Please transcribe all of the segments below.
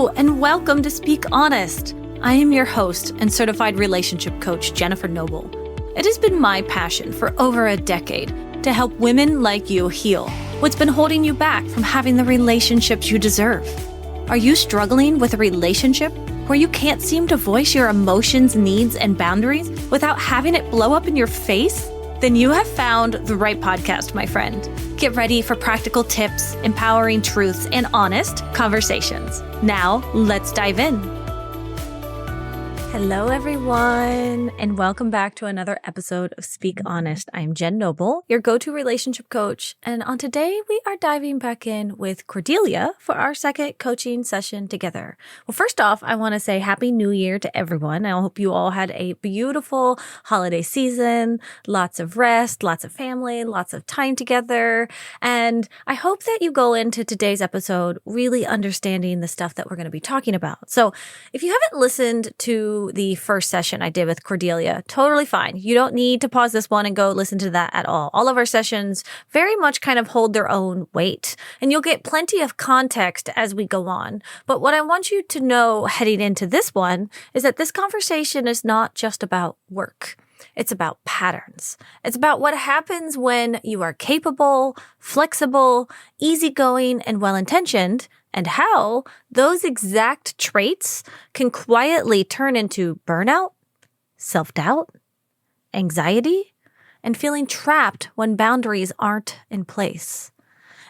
Hello, and welcome to Speak Honest. I am your host and certified relationship coach, Jennifer Noble. It has been my passion for over a decade to help women like you heal what's been holding you back from having the relationships you deserve. Are you struggling with a relationship where you can't seem to voice your emotions, needs, and boundaries without having it blow up in your face? Then you have found the right podcast, my friend. Get ready for practical tips, empowering truths, and honest conversations. Now, let's dive in. Hello, everyone, and welcome back to another episode of Speak Honest. I'm Jen Noble, your go-to relationship coach, and on today, we are diving back in with Cordelia for our second coaching session together. Well, first off, I want to say Happy New Year to everyone. I hope you all had a beautiful holiday season, lots of rest, lots of family, lots of time together, and I hope that you go into today's episode really understanding the stuff that we're going to be talking about. So if you haven't listened to the first session I did with Cordelia, totally fine. You don't need to pause this one and go listen to that at all. All of our sessions very much kind of hold their own weight, and you'll get plenty of context as we go on. But what I want you to know heading into this one is that this conversation is not just about work. It's about patterns. It's about what happens when you are capable, flexible, easygoing, and well-intentioned, and how those exact traits can quietly turn into burnout, self-doubt, anxiety, and feeling trapped when boundaries aren't in place.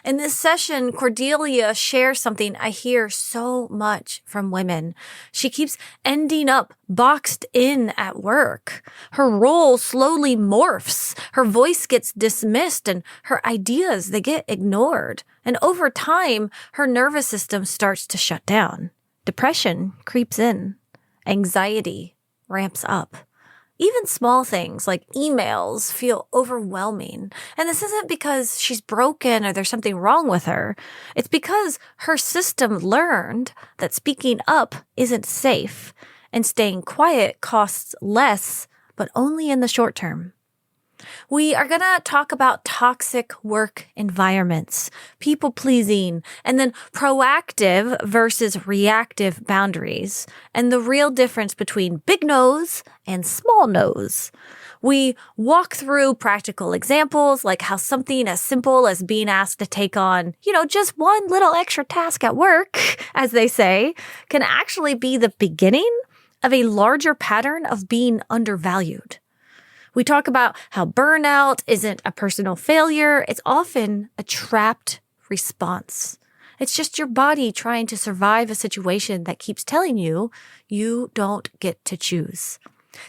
In this session, Cordelia shares something I hear so much from women. She keeps ending up boxed in at work. Her role slowly morphs. Her voice gets dismissed and her ideas, they get ignored. And over time, her nervous system starts to shut down. Depression creeps in. Anxiety ramps up. Even small things like emails feel overwhelming. And this isn't because she's broken or there's something wrong with her. It's because her system learned that speaking up isn't safe and staying quiet costs less, but only in the short term. We are going to talk about toxic work environments, people pleasing, and then proactive versus reactive boundaries, and the real difference between big no's and small no's. We walk through practical examples like how something as simple as being asked to take on, just one little extra task at work, as they say, can actually be the beginning of a larger pattern of being undervalued. We talk about how burnout isn't a personal failure. It's often a trapped response. It's just your body trying to survive a situation that keeps telling you, you don't get to choose.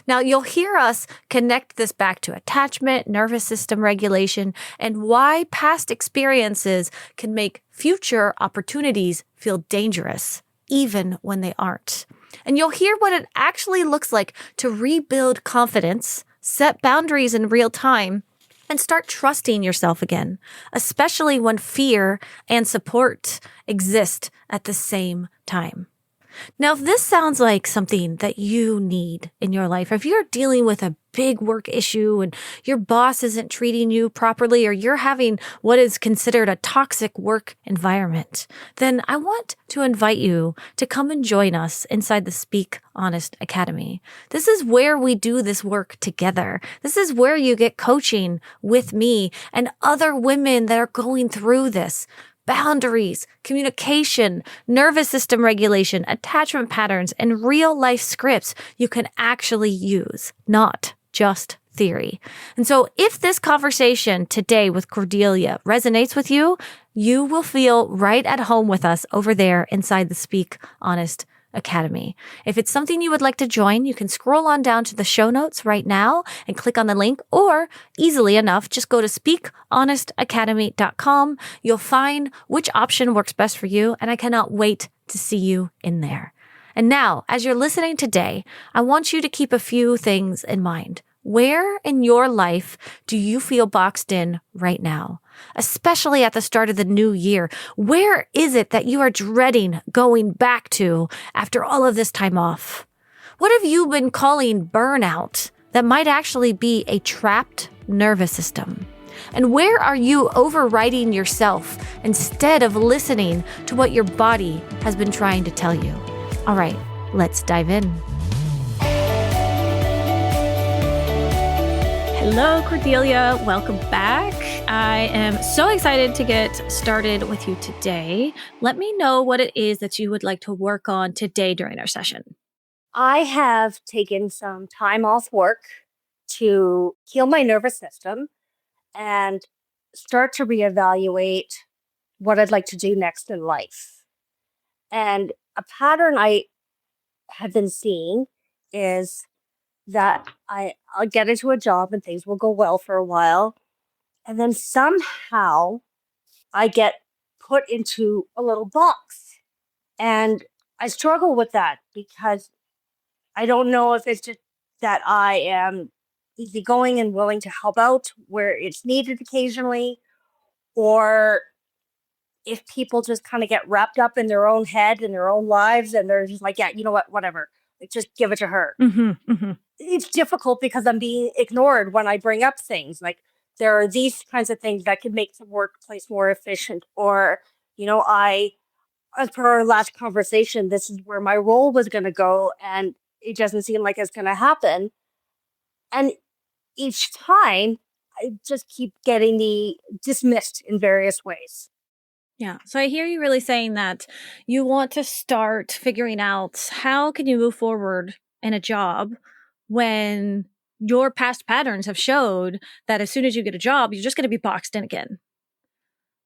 Now, you'll hear us connect this back to attachment, nervous system regulation, and why past experiences can make future opportunities feel dangerous, even when they aren't. And you'll hear what it actually looks like to rebuild confidence, set boundaries in real time, and start trusting yourself again, especially when fear and support exist at the same time. Now, if this sounds like something that you need in your life, if you're dealing with a big work issue and your boss isn't treating you properly, or you're having what is considered a toxic work environment, then I want to invite you to come and join us inside the Speak Honest Academy. This is where we do this work together. This is where you get coaching with me and other women that are going through this. Boundaries, communication, nervous system regulation, attachment patterns, and real life scripts you can actually use, not just theory. And so if this conversation today with Cordelia resonates with you, you will feel right at home with us over there inside the Speak Honest Academy. If it's something you would like to join, you can scroll on down to the show notes right now and click on the link, or easily enough, just go to speakhonestacademy.com. You'll find which option works best for you, and I cannot wait to see you in there. And now, as you're listening today, I want you to keep a few things in mind. Where in your life do you feel boxed in right now? Especially at the start of the new year. Where is it that you are dreading going back to after all of this time off? What have you been calling burnout that might actually be a trapped nervous system? And where are you overriding yourself instead of listening to what your body has been trying to tell you? All right, let's dive in. Hello, Cordelia. Welcome back. I am so excited to get started with you today. Let me know what it is that you would like to work on today during our session. I have taken some time off work to heal my nervous system and start to reevaluate what I'd like to do next in life. And a pattern I have been seeing is that I'll get into a job and things will go well for a while. And then somehow I get put into a little box. And I struggle with that because I don't know if it's just that I am easygoing and willing to help out where it's needed occasionally, or if people just kind of get wrapped up in their own head and their own lives and they're just like, yeah, you know what, whatever, like, just give it to her. It's difficult because I'm being ignored when I bring up things like there are these kinds of things that could make the workplace more efficient, or, as per our last conversation, this is where my role was going to go and it doesn't seem like it's going to happen. And each time I just keep getting dismissed in various ways. Yeah. So I hear you really saying that you want to start figuring out how can you move forward in a job when your past patterns have showed that as soon as you get a job, you're just going to be boxed in again.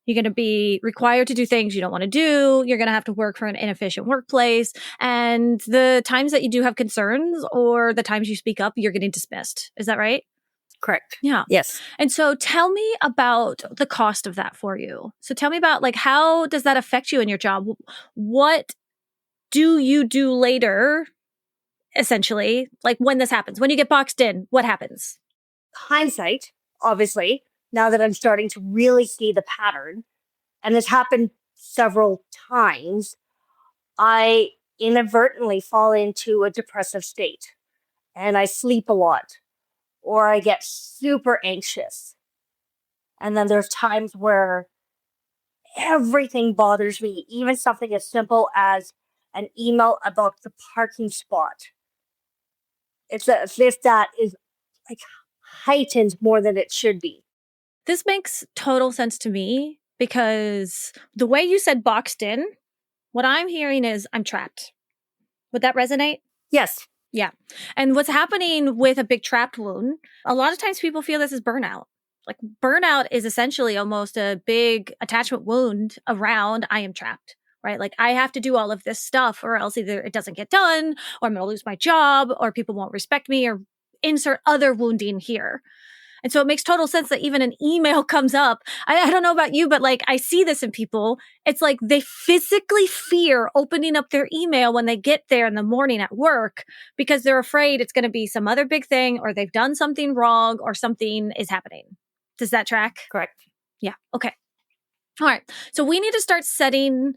You're going to be required to do things you don't want to do. You're going to have to work for an inefficient workplace. And the times that you do have concerns or the times you speak up, you're getting dismissed. Is that right? Correct. Yeah. Yes. And so tell me about the cost of that for you. So tell me about how does that affect you in your job? What do you do later, essentially? Like when this happens, when you get boxed in, what happens? Hindsight, obviously, now that I'm starting to really see the pattern, and it's happened several times, I inadvertently fall into a depressive state and I sleep a lot or I get super anxious. And then there's times where everything bothers me, even something as simple as an email about the parking spot. It's as if that is like heightened more than it should be. This makes total sense to me because the way you said boxed in, what I'm hearing is I'm trapped. Would that resonate? Yes. Yeah. And what's happening with a big trapped wound, a lot of times people feel this is burnout. Like burnout is essentially almost a big attachment wound around I am trapped, right? Like I have to do all of this stuff or else either it doesn't get done or I'm going to lose my job or people won't respect me or insert other wounding here. And so it makes total sense that even an email comes up. I don't know about you, but I see this in people. It's like they physically fear opening up their email when they get there in the morning at work because they're afraid it's going to be some other big thing or they've done something wrong or something is happening. Does that track? Correct. Yeah. Okay. All right. So we need to start setting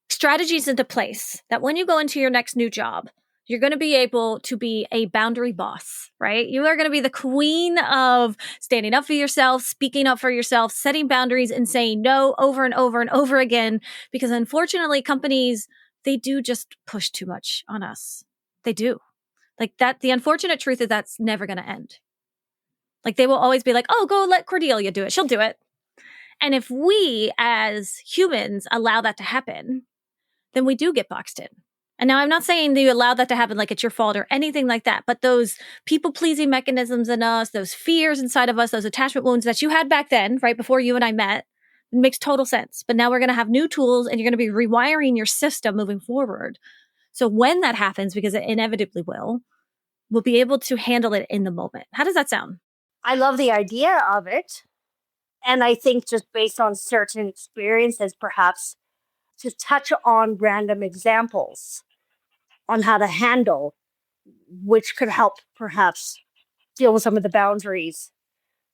strategies into place that when you go into your next new job, you're going to be able to be a boundary boss, right? You are going to be the queen of standing up for yourself, speaking up for yourself, setting boundaries and saying no over and over and over again. Because unfortunately, companies, they do just push too much on us. They do. The unfortunate truth is that's never going to end. They will always be like, oh, go let Cordelia do it. She'll do it. And if we as humans allow that to happen, then we do get boxed in. And now I'm not saying that you allow that to happen like it's your fault or anything like that, but those people-pleasing mechanisms in us, those fears inside of us, those attachment wounds that you had back then, right before you and I met, it makes total sense. But now we're going to have new tools and you're going to be rewiring your system moving forward. So when that happens, because it inevitably will, we'll be able to handle it in the moment. How does that sound? I love the idea of it. And I think just based on certain experiences, perhaps to touch on random examples on how to handle, which could help perhaps deal with some of the boundaries,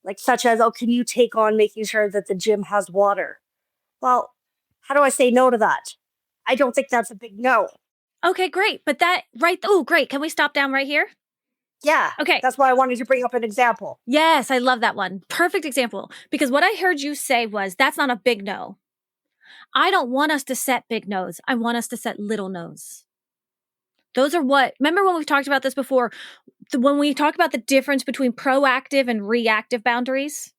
like such as, oh, can you take on making sure that the gym has water? Well, how do I say no to that? I don't think that's a big no. Okay, great. But that, right? Oh, great. Can we stop down right here? Yeah. Okay. That's why I wanted to bring up an example. Yes, I love that one. Perfect example. Because what I heard you say was, that's not a big no. I don't want us to set big no's. I want us to set little no's. Those are what, remember when we've talked about this before, when we talk about the difference between proactive and reactive boundaries?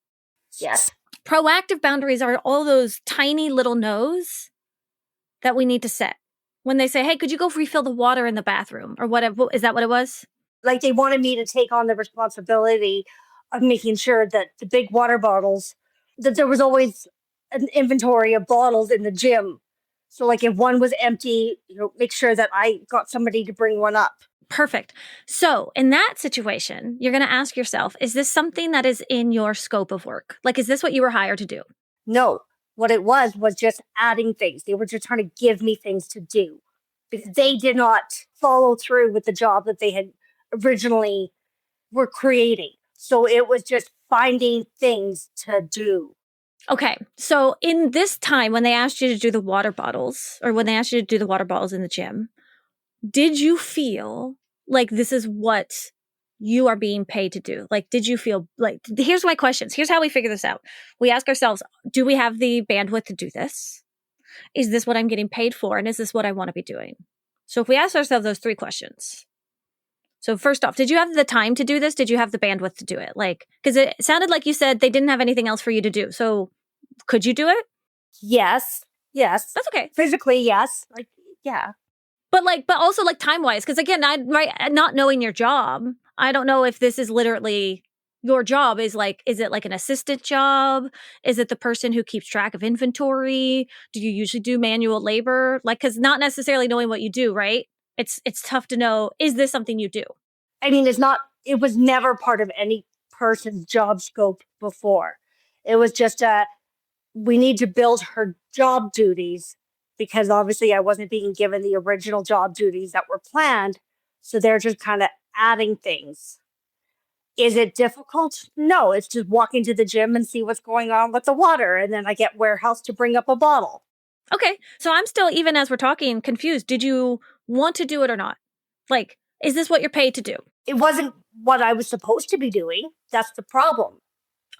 Yes. Proactive boundaries are all those tiny little no's that we need to set. When they say, hey, could you go refill the water in the bathroom? Or whatever, is that what it was? Like they wanted me to take on the responsibility of making sure that the big water bottles, that there was always an inventory of bottles in the gym. So like if one was empty, make sure that I got somebody to bring one up. Perfect. So in that situation, you're going to ask yourself, is this something that is in your scope of work? Like, is this what you were hired to do? No, what it was just adding things. They were just trying to give me things to do because they did not follow through with the job that they had originally were creating. So it was just finding things to do. Okay. So in this time, when they asked you to do the water bottles, or when they asked you to do the water bottles in the gym, did you feel like this is what you are being paid to do? Like, did you feel like, here's my questions. Here's how we figure this out. We ask ourselves, do we have the bandwidth to do this? Is this what I'm getting paid for? And is this what I want to be doing? So if we ask ourselves those three questions. So first off, did you have the time to do this? Did you have the bandwidth to do it? Like, because it sounded like you said they didn't have anything else for you to do. So could you do it? Yes. That's okay. Physically, yes. Like, yeah. But also time wise, because again, not knowing your job, I don't know if this is literally your job. Is it like an assistant job? Is it the person who keeps track of inventory? Do you usually do manual labor? Like, because not necessarily knowing what you do, right? It's tough to know. Is this something you do? I mean, it was never part of any person's job scope before. It was just we need to build her job duties because obviously I wasn't being given the original job duties that were planned. So they're just kind of adding things. Is it difficult? No, it's just walking to the gym and see what's going on with the water. And then I get warehouse to bring up a bottle. Okay. So I'm still, even as we're talking, confused. Did you want to do it or not? Like, is this what you're paid to do? It wasn't what I was supposed to be doing. That's the problem.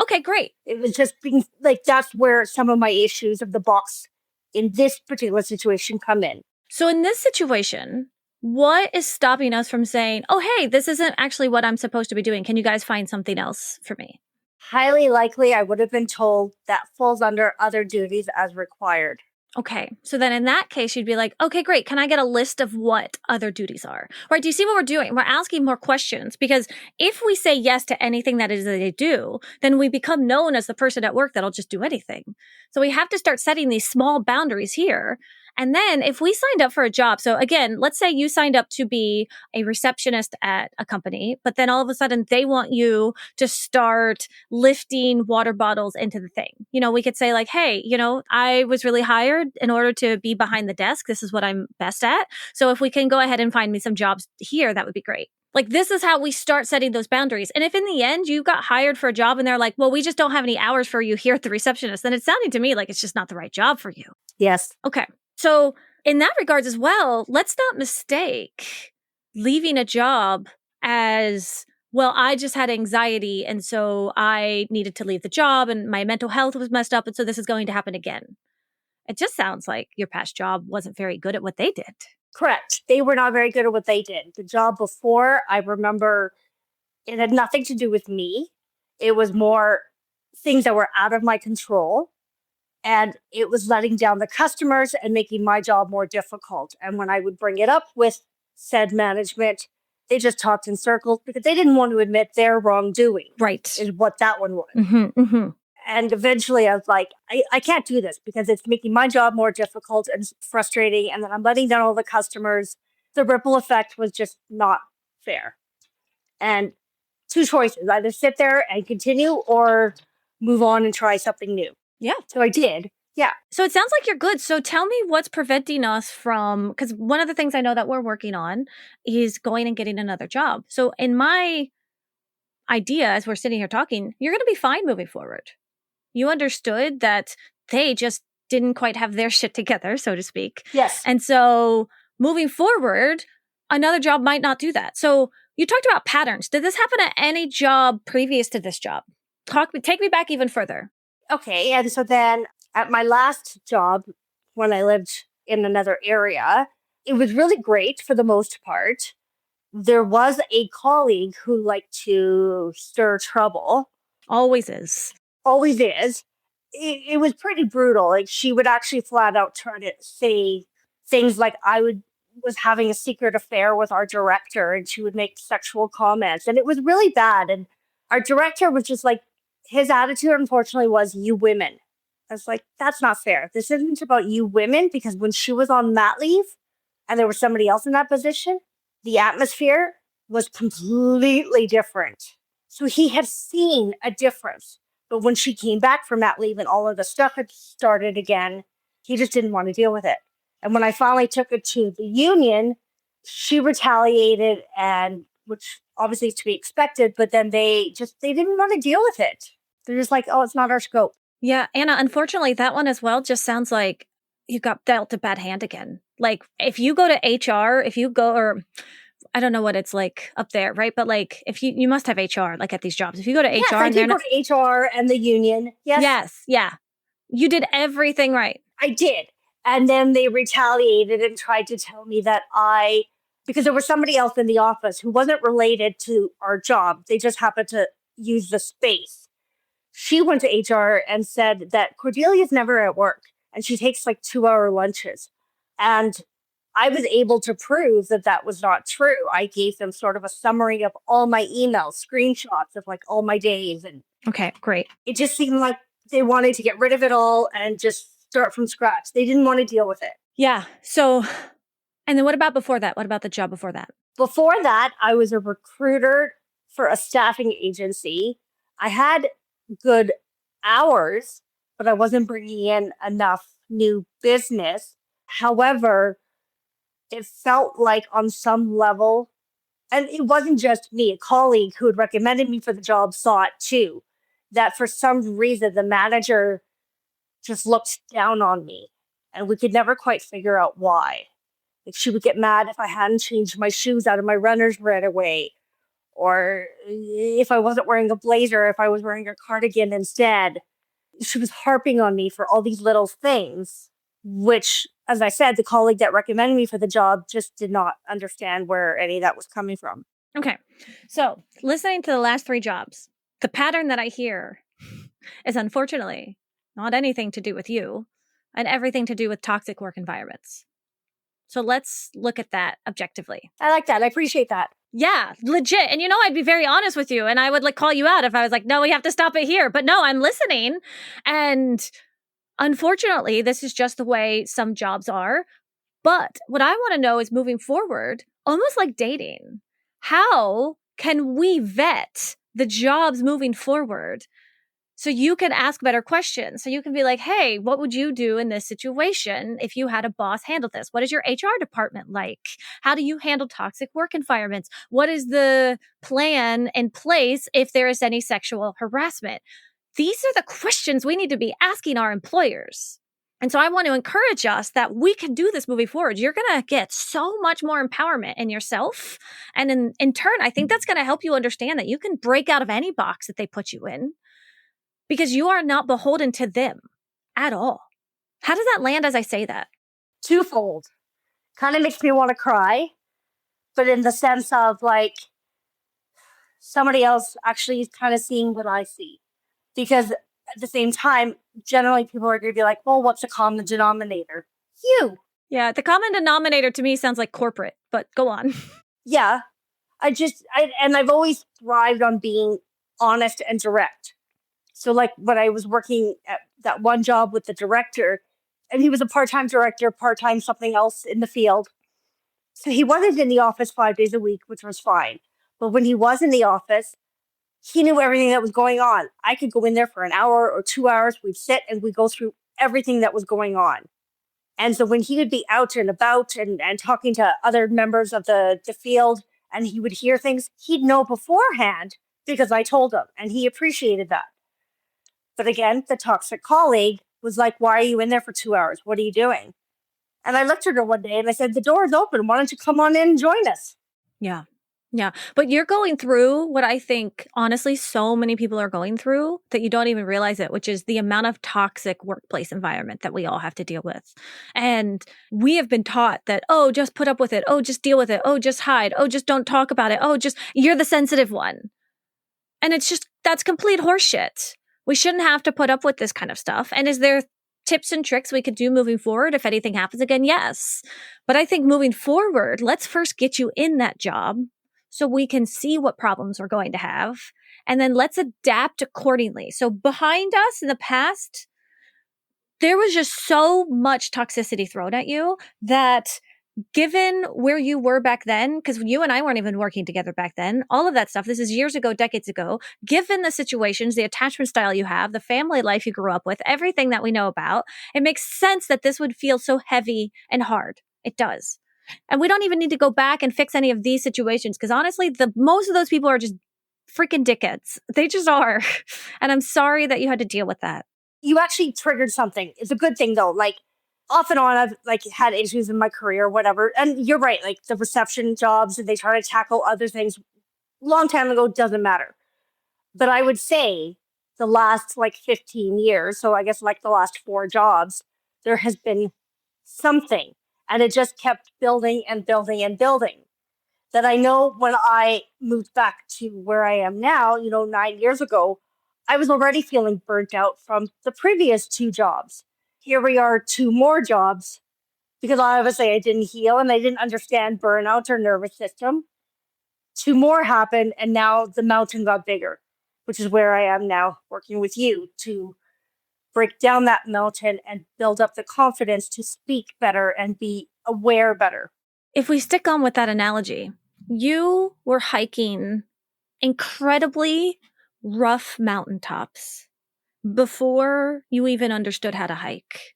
Okay, great. It was just being like, that's where some of my issues of the box in this particular situation come in. So in this situation, what is stopping us from saying, oh, hey, this isn't actually what I'm supposed to be doing. Can you guys find something else for me? Highly likely, I would have been told that falls under other duties as required. Okay. So then in that case, you'd be like, okay, great. Can I get a list of what other duties are? Right. Do you see what we're doing? We're asking more questions because if we say yes to anything that is that they do, then we become known as the person at work that'll just do anything. So we have to start setting these small boundaries here. And then if we signed up for a job, so again, let's say you signed up to be a receptionist at a company, but then all of a sudden they want you to start lifting water bottles into the thing. We could say like, hey, I was really hired in order to be behind the desk. This is what I'm best at. So if we can go ahead and find me some jobs here, that would be great. Like, this is how we start setting those boundaries. And if in the end you got hired for a job and they're like, well, we just don't have any hours for you here at the receptionist, then it's sounding to me like it's just not the right job for you. Yes. Okay. So in that regards as well, let's not mistake leaving a job as, well, I just had anxiety and so I needed to leave the job and my mental health was messed up and so this is going to happen again. It just sounds like your past job wasn't very good at what they did. Correct. They were not very good at what they did. The job before, I remember it had nothing to do with me. It was more things that were out of my control. And it was letting down the customers and making my job more difficult. And when I would bring it up with said management, they just talked in circles because they didn't want to admit their wrongdoing. Right. Is what that one was. Mm-hmm, mm-hmm. And eventually I was like, I can't do this because it's making my job more difficult and frustrating. And then I'm letting down all the customers. The ripple effect was just not fair. And two choices, either sit there and continue or move on and try something new. Yeah. So I did. Yeah. So it sounds like you're good. So tell me what's preventing us from, because one of the things I know that we're working on is going and getting another job. So in my idea, as we're sitting here talking, you're going to be fine moving forward. You understood that they just didn't quite have their shit together, so to speak. Yes. And so moving forward, another job might not do that. So You talked about patterns. Did this happen at any job previous to this job? Take me back even further. Okay. And so then at my last job, when I lived in another area, it was really great for the most part. There was a colleague who liked to stir trouble. Always is. Always is. It was pretty brutal. Like, she would actually flat out try to say things like was having a secret affair with our director, and she would make sexual comments, and it was really bad. And our director was just like, his attitude, unfortunately, was, "You women." I was like, that's not fair. This isn't about you women, because when she was on mat leave and there was somebody else in that position, the atmosphere was completely different. So he had seen a difference. But when she came back from mat leave and all of the stuff had started again, he just didn't want to deal with it. And when I finally took it to the union, she retaliated, and which obviously is to be expected, but then they didn't want to deal with it. They're just like, oh, it's not our scope. Yeah, Anna, unfortunately, that one as well just sounds like you got dealt a bad hand again. Like, if you go to HR, or I don't know what it's like up there, right? But like, if you must have HR, like at these jobs. If you go to Yes, HR, I did go to HR and the union. Yes, yeah. You did everything right. I did. And then they retaliated and tried to tell me that because there was somebody else in the office who wasn't related to our job. They just happened to use the space. She went to HR and said that Cordelia's never at work and she takes like 2-hour lunches. And I was able to prove that that was not true. I gave them sort of a summary of all my emails, screenshots of like all my days. And okay, great. It just seemed like they wanted to get rid of it all and just start from scratch. They didn't want to deal with it. Yeah. So, and then what about before that? What about the job before that? Before that, I was a recruiter for a staffing agency. I had good hours, but I wasn't bringing in enough new business. However, it felt like on some level, and it wasn't just me, a colleague who had recommended me for the job saw it too, that for some reason the manager just looked down on me, and we could never quite figure out why. Like, she would get mad if I hadn't changed my shoes out of my runners right away, or if I wasn't wearing a blazer, if I was wearing a cardigan instead. She was harping on me for all these little things, which, as I said, the colleague that recommended me for the job just did not understand where any of that was coming from. Okay. So, listening to the last 3 jobs, the pattern that I hear is unfortunately not anything to do with you and everything to do with toxic work environments. So let's look at that objectively. I like that. I appreciate that. Yeah, legit. And I'd be very honest with you, and I would call you out if I was like, no, we have to stop it here. But no, I'm listening. And unfortunately, this is just the way some jobs are. But what I want to know is, moving forward, almost like dating, how can we vet the jobs moving forward so you can ask better questions? So you can be like, hey, what would you do in this situation if you had a boss handle this? What is your HR department like? How do you handle toxic work environments? What is the plan in place if there is any sexual harassment? These are the questions we need to be asking our employers. And so I want to encourage us that we can do this moving forward. You're going to get so much more empowerment in yourself. And in turn, I think that's going to help you understand that you can break out of any box that they put you in, because you are not beholden to them at all. How does that land as I say that? Twofold. Kind of makes me want to cry, but in the sense of like somebody else actually kind of seeing what I see. Because at the same time, generally people are going to be like, well, what's the common denominator? You. Yeah, the common denominator to me sounds like corporate, but go on. Yeah. I've always thrived on being honest and direct. So like when I was working at that one job with the director, and he was a part-time director, part-time something else in the field. So he wasn't in the office 5 days a week, which was fine. But when he was in the office, he knew everything that was going on. I could go in there for an hour or 2 hours. We'd sit and we'd go through everything that was going on. And so when he would be out and about and talking to other members of the field, and he would hear things, he'd know beforehand because I told him, and he appreciated that. But again, the toxic colleague was like, why are you in there for 2 hours? What are you doing? And I looked at her one day and I said, the door is open. Why don't you come on in and join us? Yeah. Yeah. But you're going through what I think, honestly, so many people are going through that you don't even realize it, which is the amount of toxic workplace environment that we all have to deal with. And we have been taught that, oh, just put up with it. Oh, just deal with it. Oh, just hide. Oh, just don't talk about it. Oh, just you're the sensitive one. And it's just, that's complete horseshit. We shouldn't have to put up with this kind of stuff. And is there tips and tricks we could do moving forward if anything happens again? Yes. But I think moving forward, let's first get you in that job so we can see what problems we're going to have. And then let's adapt accordingly. So behind us in the past, there was just so much toxicity thrown at you that given where you were back then, because you and I weren't even working together back then, all of that stuff, this is years ago, decades ago, given the situations, the attachment style you have, the family life you grew up with, everything that we know about, it makes sense that this would feel so heavy and hard. It does. And we don't even need to go back and fix any of these situations because honestly, most of those people are just freaking dickheads. They just are. And I'm sorry that you had to deal with that. You actually triggered something. It's a good thing though. Like off and on, I've like had issues in my career, whatever. And you're right. Like the reception jobs, they try to tackle other things. Long time ago, doesn't matter. But I would say the last like 15 years, so I guess like the last 4 jobs, there has been something. And it just kept building and building and building. That I know when I moved back to where I am now, 9 years ago, I was already feeling burnt out from the previous 2 jobs. Here we are, 2 more jobs, because obviously I didn't heal and I didn't understand burnout or nervous system. 2 more happened, and now the mountain got bigger, which is where I am now, working with you to break down that mountain and build up the confidence to speak better and be aware better. If we stick on with that analogy, you were hiking incredibly rough mountaintops before you even understood how to hike.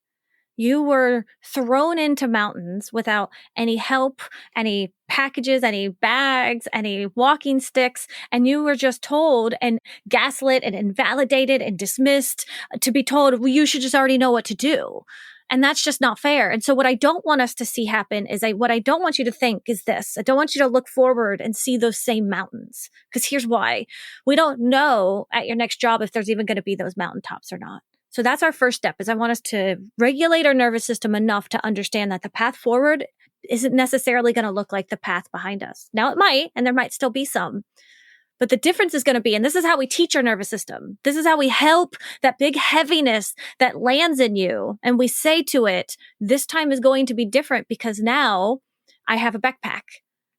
You were thrown into mountains without any help, any packages, any bags, any walking sticks, and you were just told and gaslit and invalidated and dismissed to be told, well, you should just already know what to do. And that's just not fair. And so what I don't want us to see happen is what I don't want you to think is this. I don't want you to look forward and see those same mountains. Because here's why. We don't know at your next job if there's even going to be those mountaintops or not. So that's our first step is I want us to regulate our nervous system enough to understand that the path forward isn't necessarily going to look like the path behind us. Now it might, and there might still be some. But the difference is going to be, and this is how we teach our nervous system. This is how we help that big heaviness that lands in you. And we say to it, this time is going to be different because now I have a backpack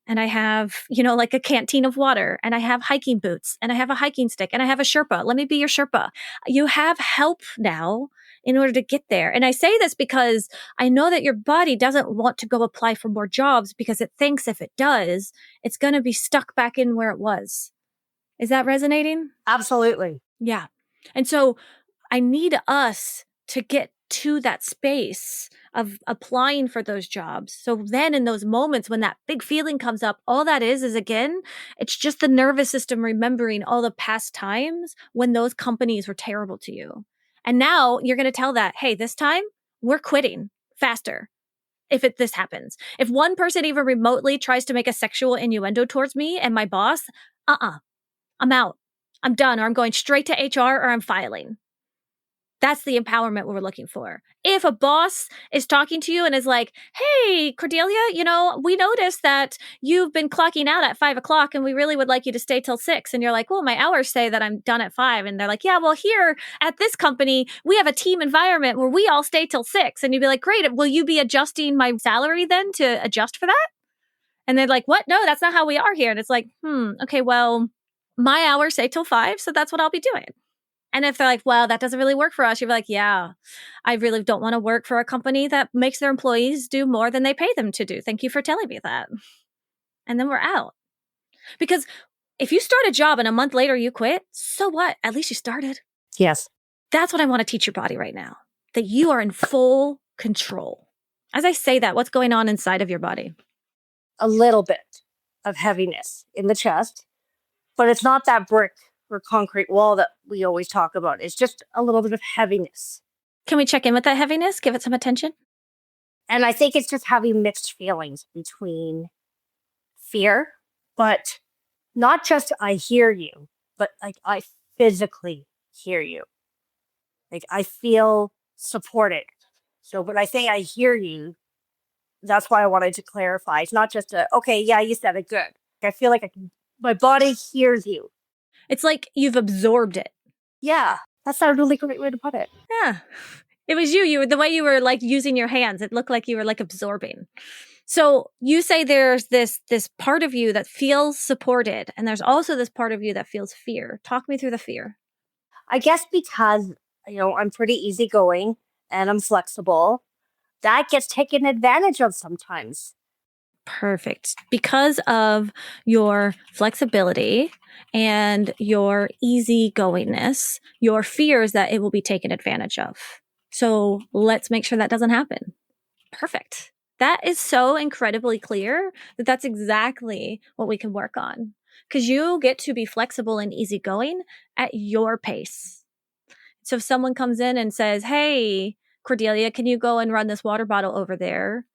and I have, like a canteen of water and I have hiking boots and I have a hiking stick and I have a Sherpa. Let me be your Sherpa. You have help now in order to get there. And I say this because I know that your body doesn't want to go apply for more jobs because it thinks if it does, it's going to be stuck back in where it was. Is that resonating? Absolutely. Yeah. And so I need us to get to that space of applying for those jobs. So then in those moments when that big feeling comes up, all that is again, it's just the nervous system remembering all the past times when those companies were terrible to you. And now you're going to tell that, hey, this time we're quitting faster. If this happens, if one person even remotely tries to make a sexual innuendo towards me and my boss, I'm out. I'm done, or I'm going straight to HR, or I'm filing. That's the empowerment we're looking for. If a boss is talking to you and is like, hey, Cordelia, we noticed that you've been clocking out at 5:00 and we really would like you to stay till 6. And you're like, well, my hours say that I'm done at 5. And they're like, yeah, well, here at this company, we have a team environment where we all stay till 6. And you'd be like, great. Will you be adjusting my salary then to adjust for that? And they're like, what? No, that's not how we are here. And it's like, okay, well, my hours say till 5, so that's what I'll be doing. And if they're like, well, that doesn't really work for us, you're like, yeah, I really don't want to work for a company that makes their employees do more than they pay them to do. Thank you for telling me that. And then we're out. Because if you start a job and a month later you quit, so what? At least you started. Yes. That's what I want to teach your body right now, that you are in full control. As I say that, what's going on inside of your body? A little bit of heaviness in the chest, but it's not that brick or concrete wall that we always talk about. It's just a little bit of heaviness. Can we check in with that heaviness? Give it some attention? And I think it's just having mixed feelings between fear, but not just I hear you, but like I physically hear you. Like I feel supported. So when I say I hear you, that's why I wanted to clarify. It's not just okay, yeah, you said it good. I feel like my body hears you. It's like you've absorbed it. Yeah, that's a really great way to put it. Yeah. It was you. You were the way you were like using your hands. It looked like you were like absorbing. So you say there's this part of you that feels supported, and there's also this part of you that feels fear. Talk me through the fear. I guess because, I'm pretty easygoing and I'm flexible, that gets taken advantage of sometimes. Perfect. Because of your flexibility and your easygoingness, your fear is that it will be taken advantage of. So let's make sure that doesn't happen. Perfect. That is so incredibly clear that that's exactly what we can work on. Because you get to be flexible and easygoing at your pace. So if someone comes in and says, "Hey, Cordelia, can you go and run this water bottle over there?"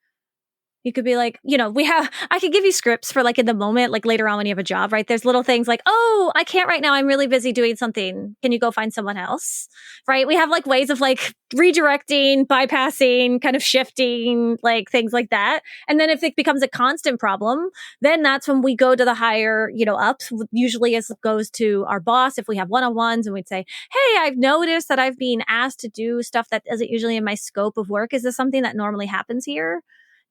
You could be like, I could give you scripts for like in the moment, like later on when you have a job, right? There's little things like, "Oh, I can't right now. I'm really busy doing something. Can you go find someone else?" Right? We have like ways of like redirecting, bypassing, kind of shifting, like things like that. And then if it becomes a constant problem, then that's when we go to the higher, ups, usually as it goes to our boss. If we have one-on-ones and we'd say, "Hey, I've noticed that I've been asked to do stuff that isn't usually in my scope of work. Is this something that normally happens here?"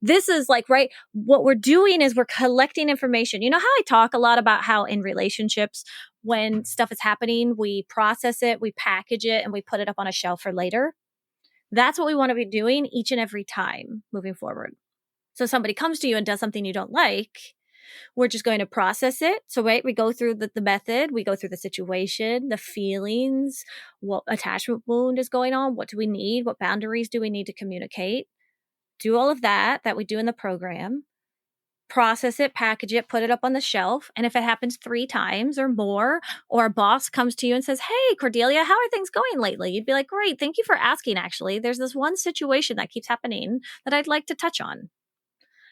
This is like, right, what we're doing is we're collecting information. You know how I talk a lot about how in relationships, when stuff is happening, we process it, we package it, and we put it up on a shelf for later? That's what we want to be doing each and every time moving forward. So somebody comes to you and does something you don't like, we're just going to process it. So, right, we go through the method, we go through the situation, the feelings, what attachment wound is going on, what do we need, what boundaries do we need to communicate? Do all of that we do in the program, process it, package it, put it up on the shelf. And if it happens 3 times or more, or a boss comes to you and says, "Hey, Cordelia, how are things going lately?" You'd be like, "Great, thank you for asking. Actually, there's this one situation that keeps happening that I'd like to touch on."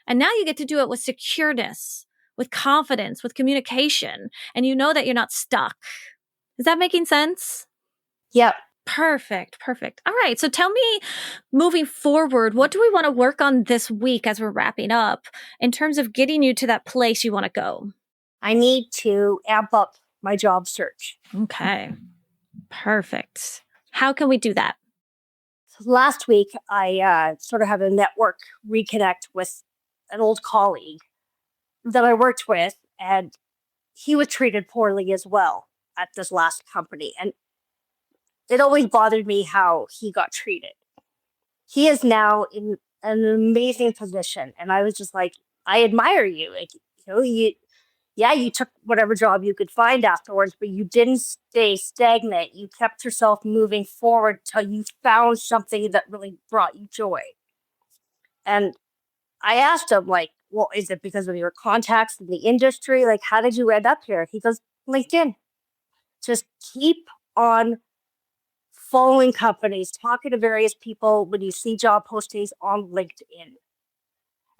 And now you get to do it with secureness, with confidence, with communication, and you know that you're not stuck. Is that making sense? Yep. Perfect. All right. So tell me, moving forward, what do we want to work on this week as we're wrapping up in terms of getting you to that place you want to go? I need to amp up my job search. Okay. Perfect. How can we do that? So last week, I sort of had a network reconnect with an old colleague that I worked with, and he was treated poorly as well at this last company. And it always bothered me how he got treated. He is now in an amazing position. And I was just like, I admire you. Like, you took whatever job you could find afterwards, but you didn't stay stagnant. You kept yourself moving forward till you found something that really brought you joy. And I asked him, like, well, is it because of your contacts in the industry? Like, how did you end up here? He goes, LinkedIn. Just keep on following companies, talking to various people when you see job postings on LinkedIn.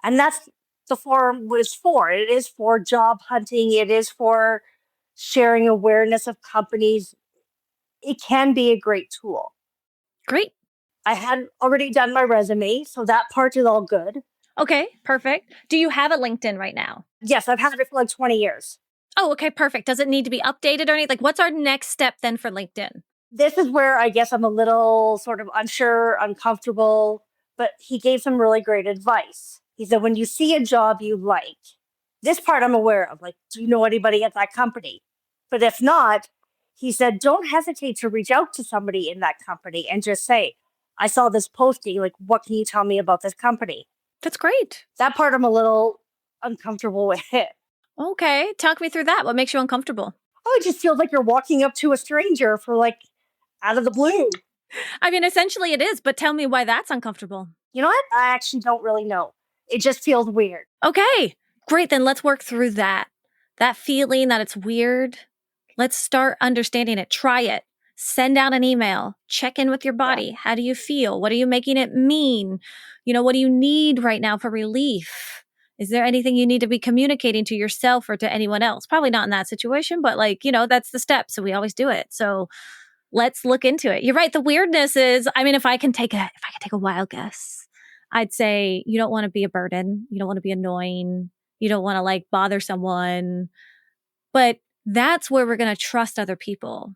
And that's the forum was for. It is for job hunting. It is for sharing awareness of companies. It can be a great tool. Great. I had already done my resume, so that part is all good. Okay. Perfect. Do you have a LinkedIn right now? Yes, I've had it for like 20 years. Oh, okay. Perfect. Does it need to be updated or anything? Like, what's our next step then for LinkedIn? This is where I guess I'm a little sort of unsure, uncomfortable, but he gave some really great advice. He said, when you see a job you like, this part I'm aware of, like, do you know anybody at that company? But if not, he said, don't hesitate to reach out to somebody in that company and just say, I saw this posting, like, what can you tell me about this company? That's great. That part I'm a little uncomfortable with it. Okay. Talk me through that. What makes you uncomfortable? Oh, it just feels like you're walking up to a stranger for like out of the blue. I mean, essentially it is, but tell me why that's uncomfortable. You know what? I actually don't really know. It just feels weird. Okay, great. Then let's work through that. That feeling that it's weird. Let's start understanding it. Try it. Send out an email. Check in with your body. Yeah. How do you feel? What are you making it mean? What do you need right now for relief? Is there anything you need to be communicating to yourself or to anyone else? Probably not in that situation, but like, that's the step. So we always do it. So let's look into it. You're right. The weirdness is, if I can take a wild guess, I'd say you don't want to be a burden. You don't want to be annoying. You don't want to like bother someone. But that's where we're going to trust other people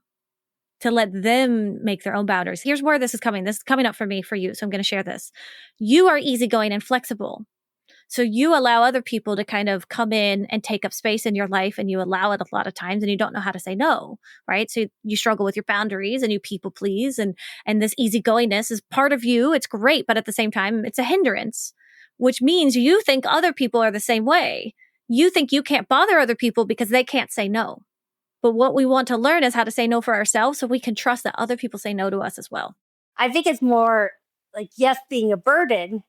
to let them make their own boundaries. Here's where this is coming. This is coming up for me, for you. So I'm going to share this. You are easygoing and flexible. So you allow other people to kind of come in and take up space in your life, and you allow it a lot of times and you don't know how to say no, right? So you struggle with your boundaries and you people please, and this easygoingness is part of you. It's great, but at the same time, it's a hindrance, which means you think other people are the same way. You think you can't bother other people because they can't say no. But what we want to learn is how to say no for ourselves so we can trust that other people say no to us as well. I think it's more like, yes, being a burden.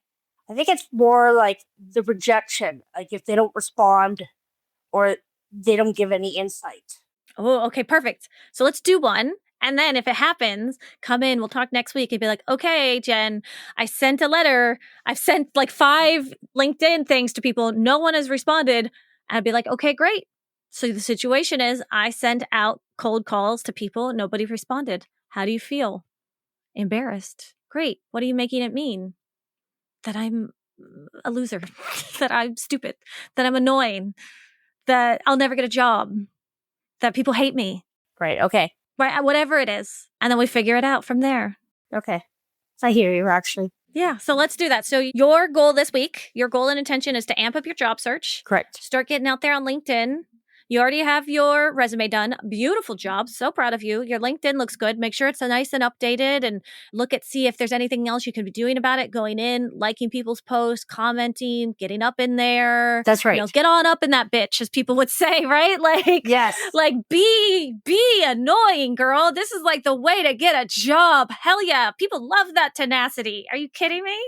I think it's more like the rejection, like if they don't respond or they don't give any insight. Oh, okay, perfect. So let's do one. And then if it happens, come in, we'll talk next week and be like, okay, Jen, I sent a letter. I've sent like 5 LinkedIn things to people. No one has responded. And I'd be like, okay, great. So the situation is I sent out cold calls to people. Nobody responded. How do you feel? Embarrassed. Great. What are you making it mean? That I'm a loser, that I'm stupid, that I'm annoying, that I'll never get a job, that people hate me. Right. Okay. Right. Whatever it is. And then we figure it out from there. Okay. I hear you, actually. Yeah. So let's do that. So your goal this week, your goal and intention is to amp up your job search. Correct. Start getting out there on LinkedIn. You already have your resume done. Beautiful job. So proud of you. Your LinkedIn looks good. Make sure it's nice and updated, and see if there's anything else you can be doing about it. Going in, liking people's posts, commenting, getting up in there. That's right. Get on up in that bitch, as people would say, right? Like, yes. Like be annoying, girl. This is like the way to get a job. Hell yeah. People love that tenacity. Are you kidding me?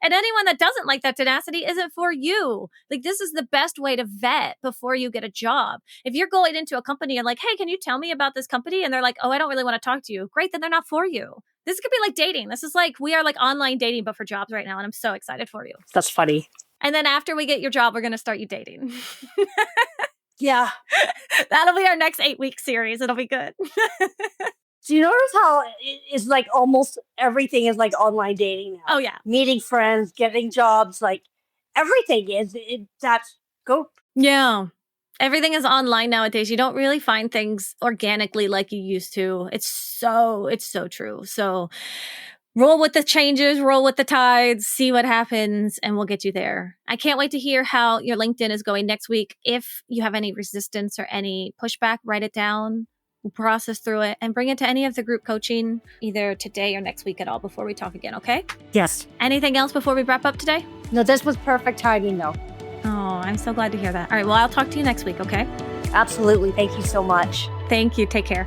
And anyone that doesn't like that tenacity isn't for you. Like, this is the best way to vet before you get a job. If you're going into a company and like, hey, can you tell me about this company? And they're like, oh, I don't really want to talk to you. Great, then they're not for you. This could be like dating. This is like, we are like online dating, but for jobs right now. And I'm so excited for you. That's funny. And then after we get your job, we're going to start you dating. Yeah. That'll be our next 8-week series. It'll be good. Do you notice how it's like almost everything is like online dating now? Oh, yeah. Meeting friends, getting jobs, like everything is that scope. Yeah. Everything is online nowadays. You don't really find things organically like you used to. It's so true. So roll with the changes, roll with the tides, see what happens, and we'll get you there. I can't wait to hear how your LinkedIn is going next week. If you have any resistance or any pushback, write it down. We'll process through it and bring it to any of the group coaching either today or next week at all before we talk again, okay? Yes. Anything else before we wrap up today? No, this was perfect timing though. Oh, I'm so glad to hear that. All right, well, I'll talk to you next week, okay? Absolutely. Thank you so much. Thank you. Take care.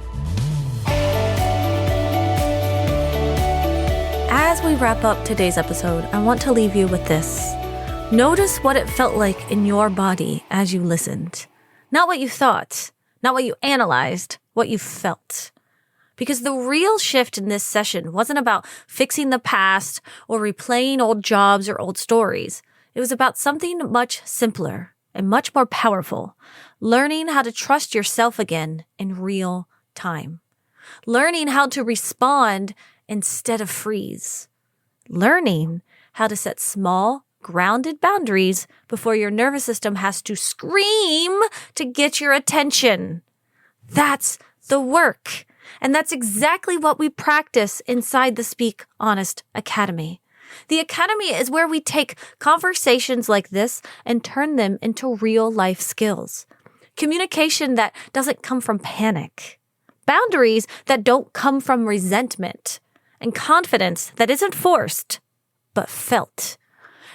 As we wrap up today's episode, I want to leave you with this. Notice what it felt like in your body as you listened. Not what you thought, not what you analyzed, what you felt. Because the real shift in this session wasn't about fixing the past or replaying old jobs or old stories. It was about something much simpler and much more powerful. Learning how to trust yourself again in real time. Learning how to respond instead of freeze. Learning how to set small, grounded boundaries before your nervous system has to scream to get your attention. That's the work. And that's exactly what we practice inside the Speak Honest Academy. The Academy is where we take conversations like this and turn them into real life skills. Communication that doesn't come from panic. Boundaries that don't come from resentment. And confidence that isn't forced, but felt.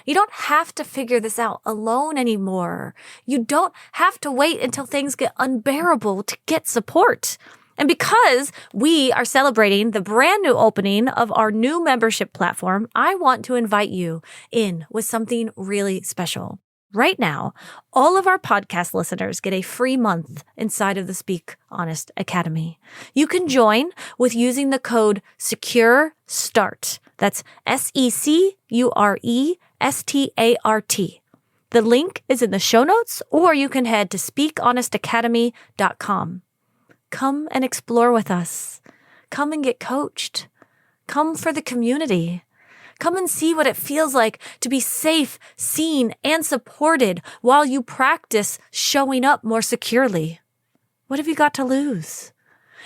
You don't have to figure this out alone anymore. You don't have to wait until things get unbearable to get support. And because we are celebrating the brand new opening of our new membership platform, I want to invite you in with something really special. Right now, all of our podcast listeners get a free month inside of the Speak Honest Academy. You can join with using the code SECURESTART. That's SECURESTART. The link is in the show notes, or you can head to speakhonestacademy.com. Come and explore with us. Come and get coached. Come for the community. Come and see what it feels like to be safe, seen, and supported while you practice showing up more securely. What have you got to lose?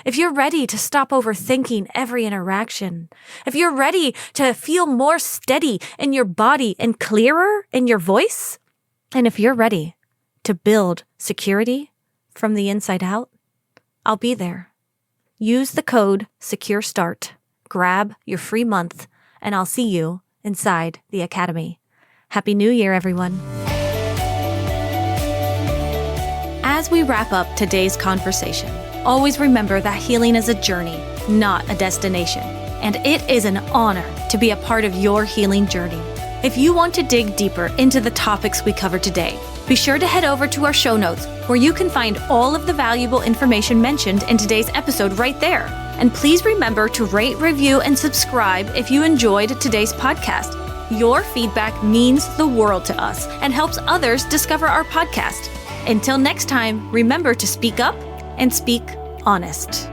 If you're ready to stop overthinking every interaction, if you're ready to feel more steady in your body and clearer in your voice, and if you're ready to build security from the inside out, I'll be there. Use the code SecureStart, grab your free month, and I'll see you inside the Academy. Happy New Year, everyone. As we wrap up today's conversation, always remember that healing is a journey, not a destination. And it is an honor to be a part of your healing journey. If you want to dig deeper into the topics we covered today, be sure to head over to our show notes where you can find all of the valuable information mentioned in today's episode right there. And please remember to rate, review, and subscribe if you enjoyed today's podcast. Your feedback means the world to us and helps others discover our podcast. Until next time, remember to speak up and speak honest.